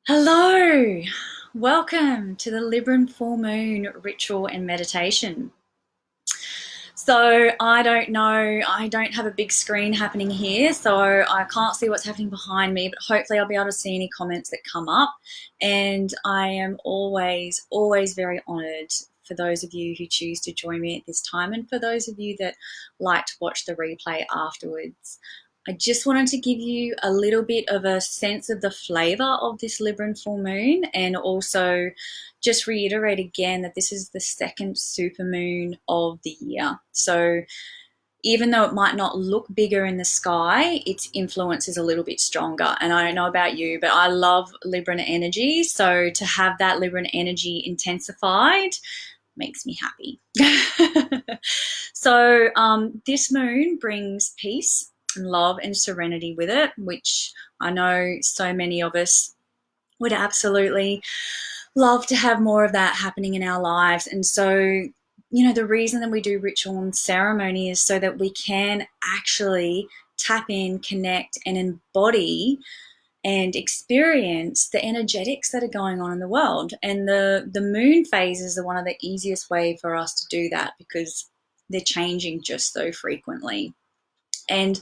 Hello, welcome to the Libran full moon ritual and meditation. So I don't know, I don't have a big screen happening here, so I can't see what's happening behind me, but hopefully I'll be able to see any comments that come up. And I am always very honoured for those of you who choose to join me at this time, and for those of you that like to watch the replay afterwards. I just wanted to give you a little bit of a sense of the flavour of this Libran full moon, and also just reiterate again that this is the second supermoon of the year. So even though it might not look bigger in the sky, its influence is a little bit stronger. And I don't know about you, but I love Libran energy. So to have that Libran energy intensified makes me happy. So this moon brings peace and love and serenity with it, which I know so many of us would absolutely love to have more of that happening in our lives. And so, the reason that we do ritual and ceremony is so that we can actually tap in, connect, and embody and experience the energetics that are going on in the world. And the moon phases are one of the easiest way for us to do that because they're changing just so frequently. And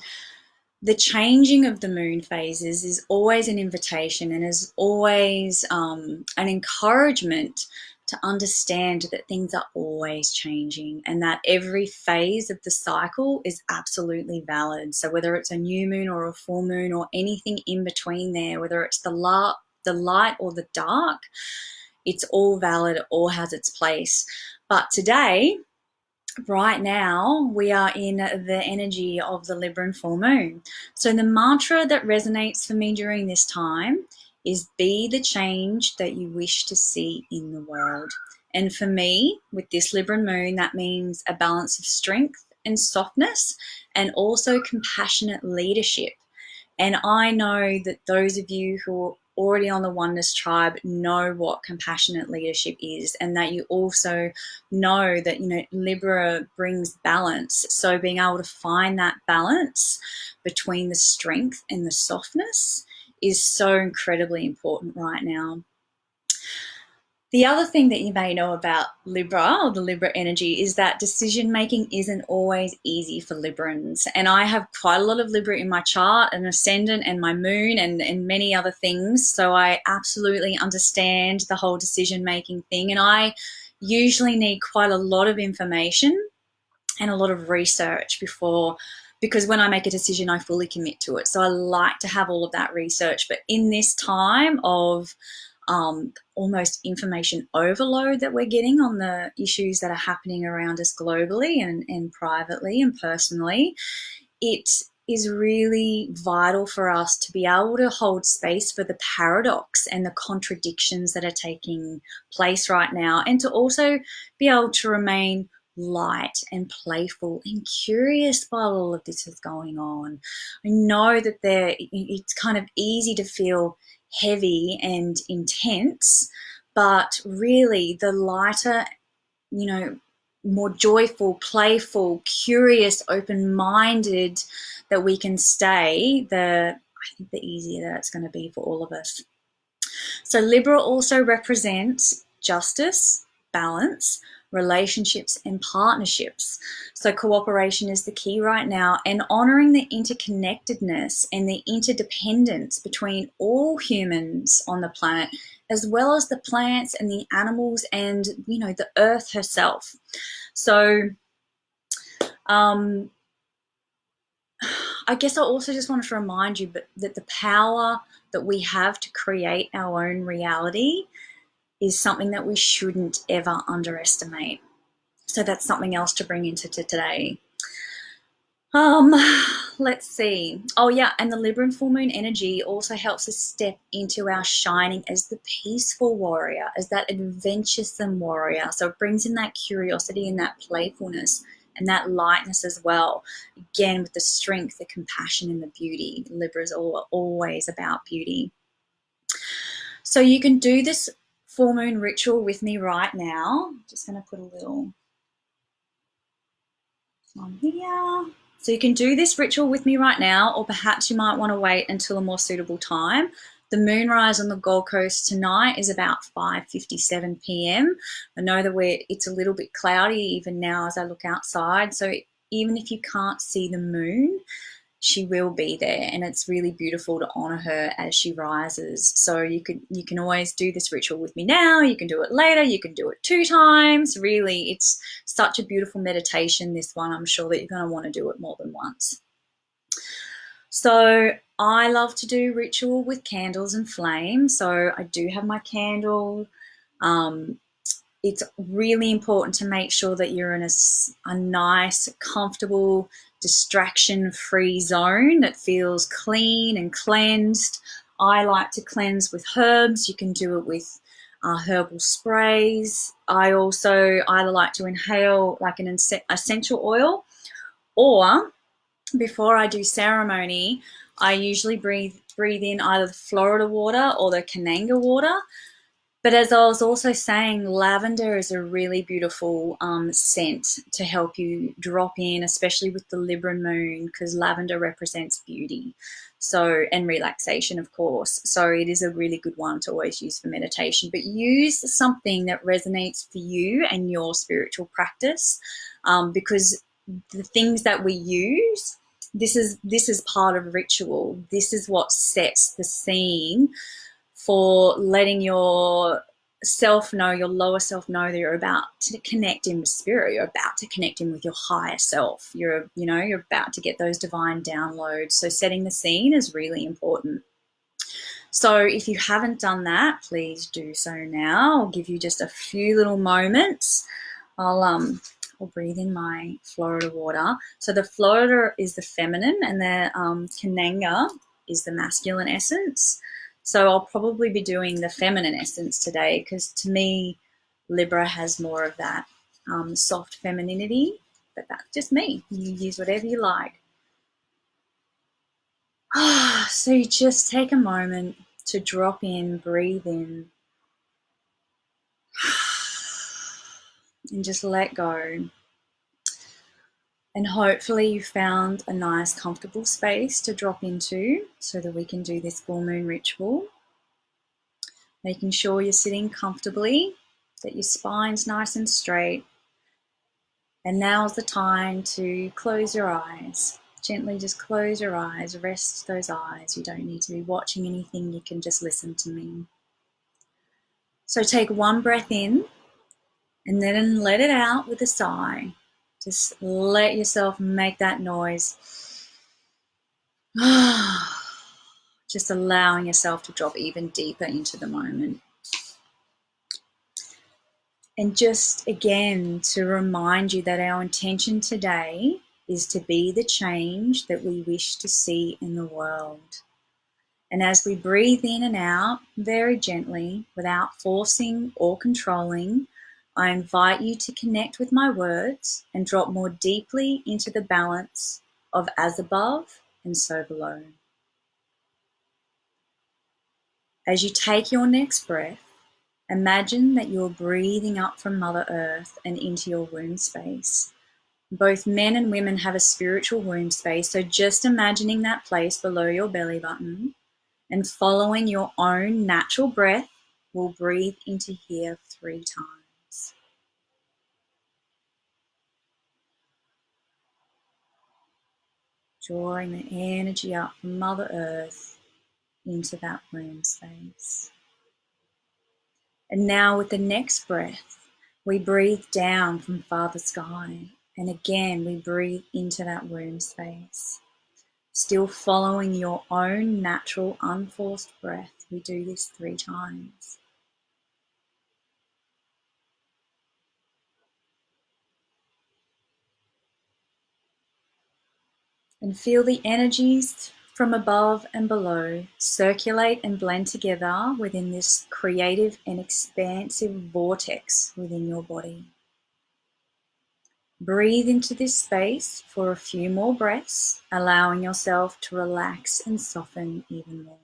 the changing of the moon phases is always an invitation and is always an encouragement to understand that things are always changing and that every phase of the cycle is absolutely valid. So whether it's a new moon or a full moon or anything in between there, whether it's the light or the dark, it's all valid, it all has its place. But today, right now, we are in the energy of the Libran full moon. So the mantra that resonates for me during this time is be the change that you wish to see in the world. And for me, with this Libran moon, that means a balance of strength and softness and also compassionate leadership. And I know that those of you who are already on the oneness tribe know what compassionate leadership is, and that you also know that Libra brings balance. So being able to find that balance between the strength and the softness is so incredibly important right now. The other thing that you may know about Libra or the Libra energy is that decision making isn't always easy for Librans. And I have quite a lot of Libra in my chart, an Ascendant and my moon and many other things. So I absolutely understand the whole decision making thing. And I usually need quite a lot of information and a lot of research because when I make a decision, I fully commit to it. So I like to have all of that research. But in this time of almost information overload that we're getting on the issues that are happening around us globally and privately and personally, it is really vital for us to be able to hold space for the paradox and the contradictions that are taking place right now, and to also be able to remain light and playful and curious while all of this is going on. I know that it's kind of easy to feel heavy and intense, but really the lighter, more joyful, playful, curious, open-minded that we can stay, I think the easier that it's going to be for all of us. So Libra also represents justice, balance, relationships and partnerships. So cooperation is the key right now, and honoring the interconnectedness and the interdependence between all humans on the planet, as well as the plants and the animals and, the earth herself. So I guess I also just wanted to remind you that the power that we have to create our own reality is something that we shouldn't ever underestimate. So that's something else to bring into today. Let's see. Oh yeah, and the Libran full moon energy also helps us step into our shining as the peaceful warrior, as that adventuresome warrior. So it brings in that curiosity and that playfulness and that lightness as well. Again, with the strength, the compassion, and the beauty. Libra is always about beauty. So you can do this full moon ritual with me right now. I'm just going to put a little on here. So you can do this ritual with me right now, or perhaps you might want to wait until a more suitable time. The moonrise on the Gold Coast tonight is about 5:57 p.m. I know that it's a little bit cloudy even now as I look outside, so even if you can't see the moon, she will be there, and it's really beautiful to honor her as she rises. So you can always do this ritual with me now, you can do it later, you can do it 2 times. Really, it's such a beautiful meditation, this one. I'm sure that you're going to want to do it more than once. So I love to do ritual with candles and flame. So I do have my candle. It's really important to make sure that you're in a nice, comfortable, distraction-free zone that feels clean and cleansed. I like to cleanse with herbs. You can do it with herbal sprays. I also either like to inhale like an essential oil, or before I do ceremony, I usually breathe in either the Florida water or the Kananga water. But as I was also saying, lavender is a really beautiful scent to help you drop in, especially with the Libran moon, because lavender represents beauty, so, and relaxation, of course. So it is a really good one to always use for meditation. But use something that resonates for you and your spiritual practice, because the things that we use, this is part of ritual. This is what sets the scene for letting your self know, your lower self know that you're about to connect in with spirit. You're about to connect in with your higher self. You're about to get those divine downloads. So setting the scene is really important. So if you haven't done that, please do so now. I'll give you just a few little moments. I'll breathe in my Florida water. So the Florida is the feminine, and the Kananga is the masculine essence. So I'll probably be doing the feminine essence today, because to me, Libra has more of that soft femininity, but that's just me. You use whatever you like. So you just take a moment to drop in, breathe in, and just let go. And hopefully you found a nice, comfortable space to drop into so that we can do this full moon ritual. Making sure you're sitting comfortably, that your spine's nice and straight. And now's the time to close your eyes. Gently just close your eyes, rest those eyes. You don't need to be watching anything, you can just listen to me. So take one breath in and then let it out with a sigh. Just let yourself make that noise. Just allowing yourself to drop even deeper into the moment. And just again to remind you that our intention today is to be the change that we wish to see in the world. And as we breathe in and out very gently, without forcing or controlling, I invite you to connect with my words and drop more deeply into the balance of as above and so below. As you take your next breath, imagine that you're breathing up from Mother Earth and into your womb space. Both men and women have a spiritual womb space, so just imagining that place below your belly button and following your own natural breath, we'll breathe into here 3 times. Drawing the energy up from Mother Earth into that womb space. And now with the next breath, we breathe down from Father Sky, and again we breathe into that womb space. Still following your own natural unforced breath, we do this 3 times. And feel the energies from above and below circulate and blend together within this creative and expansive vortex within your body. Breathe into this space for a few more breaths, allowing yourself to relax and soften even more.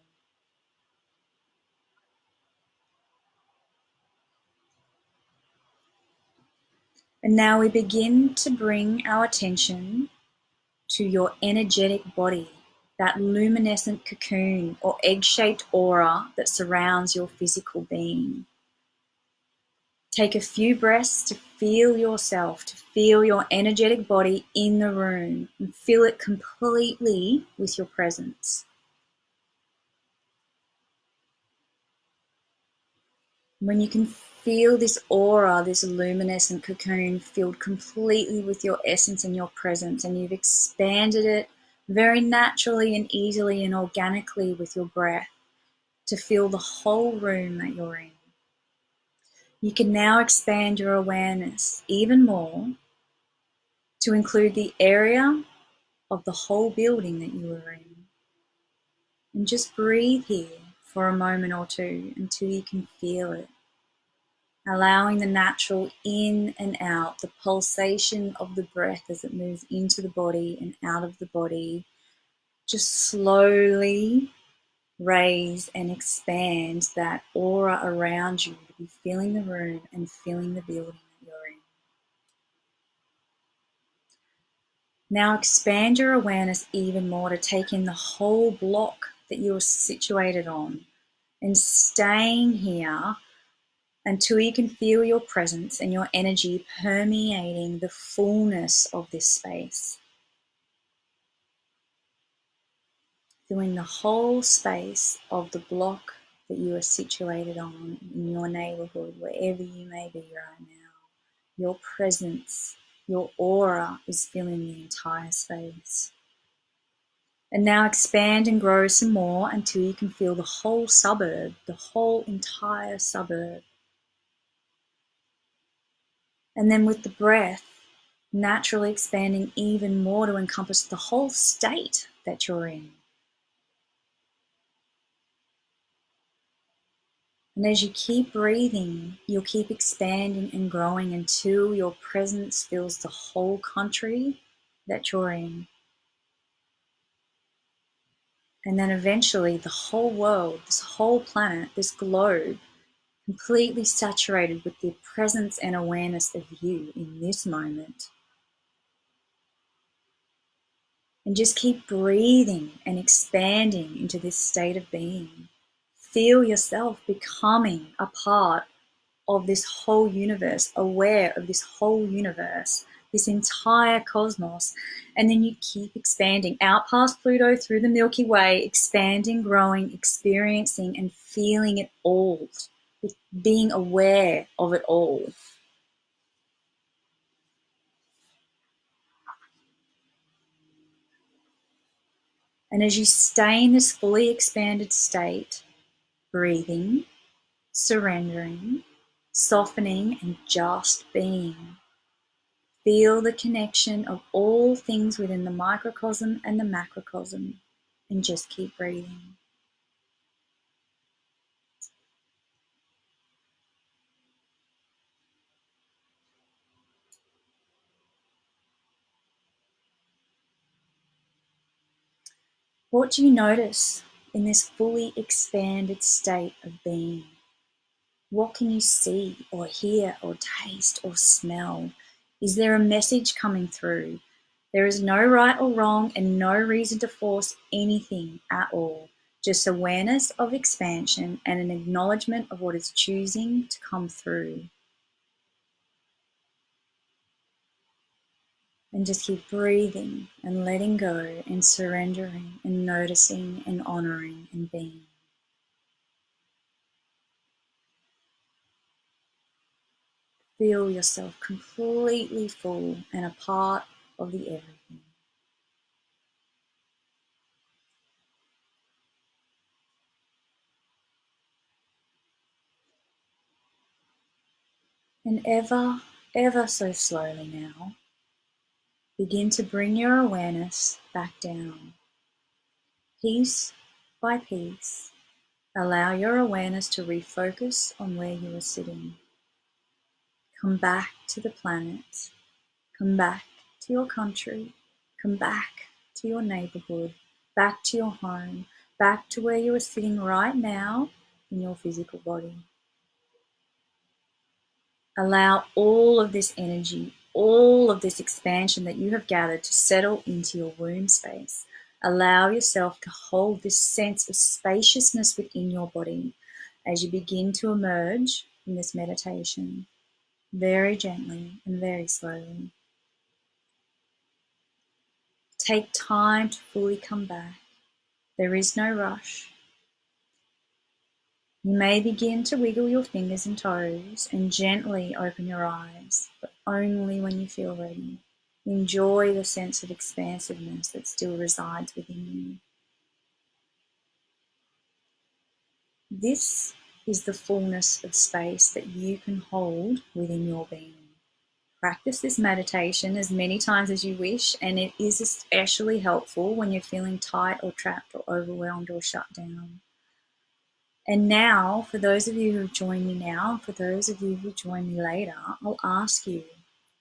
And now we begin to bring our attention to your energetic body. that luminescent cocoon or egg-shaped aura that surrounds your physical being. Take a few breaths to feel yourself, to feel your energetic body in the room, and fill it completely with your presence. When you can feel this aura, this luminescent cocoon filled completely with your essence and your presence, and you've expanded it very naturally and easily and organically with your breath to feel the whole room that you're in. You can now expand your awareness even more to include the area of the whole building that you are in. And just breathe here for a moment or two until you can feel it. Allowing the natural in and out, the pulsation of the breath as it moves into the body and out of the body. Just slowly raise and expand that aura around you to be filling the room and filling the building that you're in. Now expand your awareness even more to take in the whole block that you're situated on, and staying here until you can feel your presence and your energy permeating the fullness of this space. Filling the whole space of the block that you are situated on in your neighborhood, wherever you may be right now. Your presence, your aura is filling the entire space. And now expand and grow some more until you can feel the whole suburb, the whole entire suburb. And then with the breath, naturally expanding even more to encompass the whole state that you're in. And as you keep breathing, you'll keep expanding and growing until your presence fills the whole country that you're in. And then eventually the whole world, this whole planet, this globe, completely saturated with the presence and awareness of you in this moment. And just keep breathing and expanding into this state of being. Feel yourself becoming a part of this whole universe, aware of this whole universe, this entire cosmos. And then you keep expanding out past Pluto through the Milky Way, expanding, growing, experiencing, and feeling it all, being aware of it all. And as you stay in this fully expanded state, breathing, surrendering, softening, and just being, feel the connection of all things within the microcosm and the macrocosm, and just keep breathing. What do you notice in this fully expanded state of being? What can you see or hear or taste or smell? Is there a message coming through? There is no right or wrong and no reason to force anything at all. Just awareness of expansion and an acknowledgement of what is choosing to come through. And just keep breathing and letting go and surrendering and noticing and honoring and being. Feel yourself completely full and a part of the everything. And ever so slowly now, begin to bring your awareness back down. Piece by piece, allow your awareness to refocus on where you are sitting. Come back to the planet. Come back to your country. Come back to your neighborhood. Back to your home. Back to where you are sitting right now in your physical body. Allow all of this energy, all of this expansion that you have gathered to settle into your womb space. Allow yourself to hold this sense of spaciousness within your body as you begin to emerge from this meditation, very gently and very slowly. Take time to fully come back. There is no rush. You may begin to wiggle your fingers and toes and gently open your eyes, but only when you feel ready. Enjoy the sense of expansiveness that still resides within you. This is the fullness of space that you can hold within your being. Practice this meditation as many times as you wish, and it is especially helpful when you're feeling tight or trapped or overwhelmed or shut down. And now, for those of you who join me now, for those of you who join me later, I'll ask you,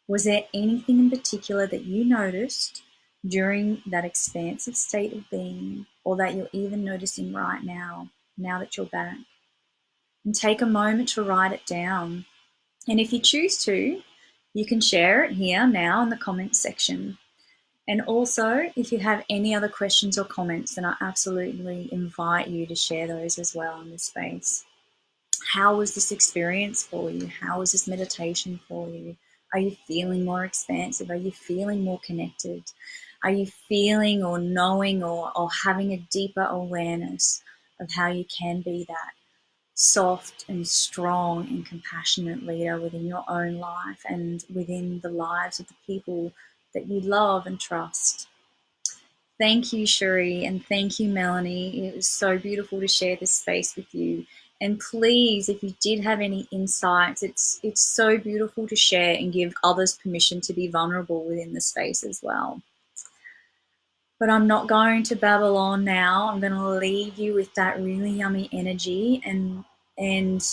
was there anything in particular that you noticed during that expansive state of being, or that you're even noticing right now, now that you're back? And take a moment to write it down. And if you choose to, you can share it here now in the comments section. And also, if you have any other questions or comments, then I absolutely invite you to share those as well in this space. How was this experience for you? How was this meditation for you? Are you feeling more expansive? Are you feeling more connected? Are you feeling or knowing or having a deeper awareness of how you can be that soft and strong and compassionate leader within your own life and within the lives of the people that you love and trust? Thank you, Cherie, and thank you, Melanie. It was so beautiful to share this space with you. And please, if you did have any insights, it's so beautiful to share and give others permission to be vulnerable within the space as well. But I'm not going to babble on now. I'm going to leave you with that really yummy energy, and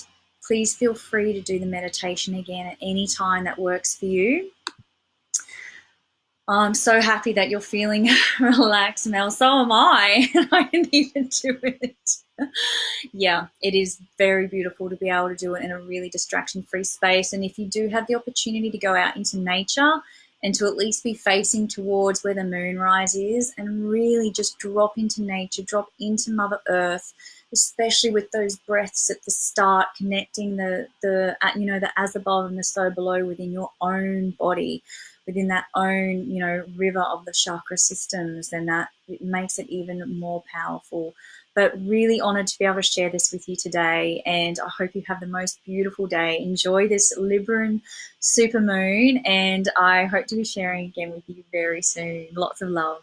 please feel free to do the meditation again at any time that works for you. I'm so happy that you're feeling relaxed, Mel. So am I. I didn't even do it. Yeah, it is very beautiful to be able to do it in a really distraction-free space. And if you do have the opportunity to go out into nature and to at least be facing towards where the moonrise is and really just drop into nature, drop into Mother Earth, especially with those breaths at the start, connecting the as above and the so below within your own body, within that own, river of the chakra systems, then that it makes it even more powerful. But really honored to be able to share this with you today, and I hope you have the most beautiful day. Enjoy this Libran supermoon, and I hope to be sharing again with you very soon. Lots of love.